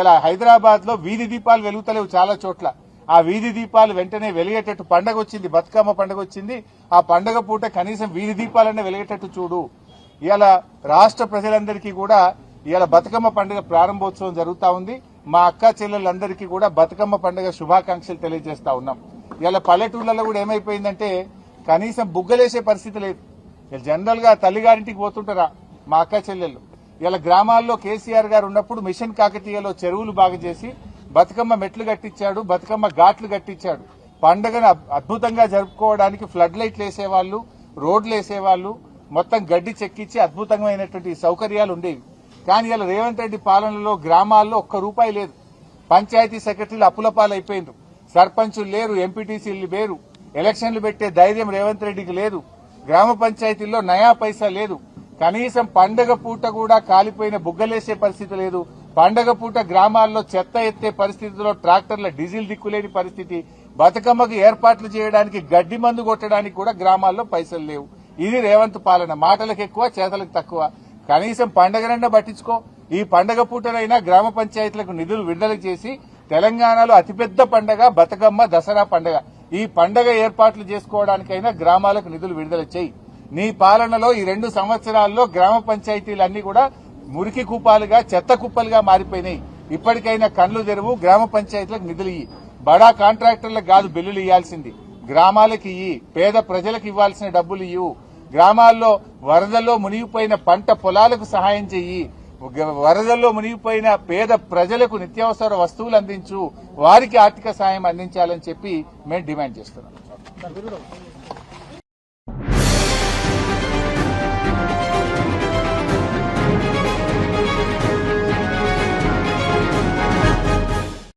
ఇలా హైదరాబాద్ లో వీధి దీపాలు వెలుగుతలేవు చాలా చోట్ల. ఆ వీధి దీపాలు వెంటనే వెలిగేటట్టు పండగ వచ్చింది, బతుకమ్మ పండగ వచ్చింది. ఆ పండగ పూట కనీసం వీధి దీపాలన్నీ వెలిగేటట్టు చూడు. ఇవాళ రాష్ట్ర ప్రజలందరికీ కూడా ఇవాళ బతుకమ్మ పండుగ ప్రారంభోత్సవం జరుగుతా ఉంది. మా అక్క చెల్లెలందరికీ కూడా బతుకమ్మ పండుగ శుభాకాంక్షలు తెలియజేస్తా ఉన్నాం. ఇవాళ పల్లెటూళ్లలో కూడా ఏమైపోయిందంటే కనీసం బుగ్గలేసే పరిస్థితి లేదు. జనరల్ గా తల్లిగారింటికి పోతుంటారా మా అక్క చెల్లెళ్ళు. ఇలా గ్రామాల్లో కేసీఆర్ గారు ఉన్నప్పుడు మిషన్ కాకతీయలో చెరువులు బాగు చేసి బతుకమ్మ మెట్లు కట్టించాడు, బతుకమ్మ ఘాట్లు కట్టించాడు. పండుగను అద్భుతంగా జరుపుకోవడానికి ఫ్లడ్ లైట్లు వేసేవాళ్లు, రోడ్లు వేసేవాళ్లు, మొత్తం గడ్డి చెక్కించి అద్భుతమైనటువంటి సౌకర్యాలు ఉండేవి. కానీ ఇలా రేవంత్ రెడ్డి పాలనలో గ్రామాల్లో ఒక్క రూపాయి లేదు. పంచాయతీ సెక్రటరీలు అప్పులపాలైపోయినారు, సర్పంచులు లేరు, ఎంపీటీసీలు లేరు, ఎలక్షన్లు పెట్టే ధైర్యం రేవంత్ రెడ్డికి లేదు. గ్రామ పంచాయతీల్లో నయా పైసా లేదు. కనీసం పండగ పూట కూడా కాలిపోయిన బుగ్గలేసే పరిస్థితి లేదు. పండగ పూట గ్రామాల్లో చెత్త ఎత్తే పరిస్థితిలో ట్రాక్టర్ల డీజిల్ దిక్కులేని పరిస్థితి. బతుకమ్మకు ఏర్పాట్లు చేయడానికి గడ్డి మందు కొట్టడానికి కూడా గ్రామాల్లో పైసలు లేవు. ఇది రేవంత్ పాలన. మాటలకు ఎక్కువ, చేతలకు తక్కువ. కనీసం పండగనన్నా పట్టించుకో. ఈ పండగ పూటనైనా గ్రామ పంచాయతీలకు నిధులు విడుదల చేసి తెలంగాణలో అతిపెద్ద పండగ బతుకమ్మ, దసరా పండగ. ఈ పండగ ఏర్పాట్లు చేసుకోవడానికైనా గ్రామాలకు నిధులు విడుదల చేయి. నీ పాలనలో ఈ 2 సంవత్సరాల్లో గ్రామ పంచాయతీలన్నీ కూడా మురికి కూపాలుగా, చెత్త కుప్పలుగా మారిపోయినాయి. ఇప్పటికైనా కళ్లు తెరువు, గ్రామ పంచాయతీలకు నిధులు ఇయ్యి. బడా కాంట్రాక్టర్లకు కాదు బిల్లులు ఇవ్వాల్సింది, గ్రామాలకు ఇయ్యి. పేద ప్రజలకు ఇవ్వాల్సిన డబ్బులు ఇవ్వు. గ్రామాల్లో వరదల్లో మునిగిపోయిన పంట పొలాలకు సహాయం చెయ్యి. వరదల్లో మునిగిపోయిన పేద ప్రజలకు నిత్యావసర వస్తువులు అందించు. వారికి ఆర్థిక సాయం అందించాలని చెప్పి మేము డిమాండ్ చేస్తున్నాం.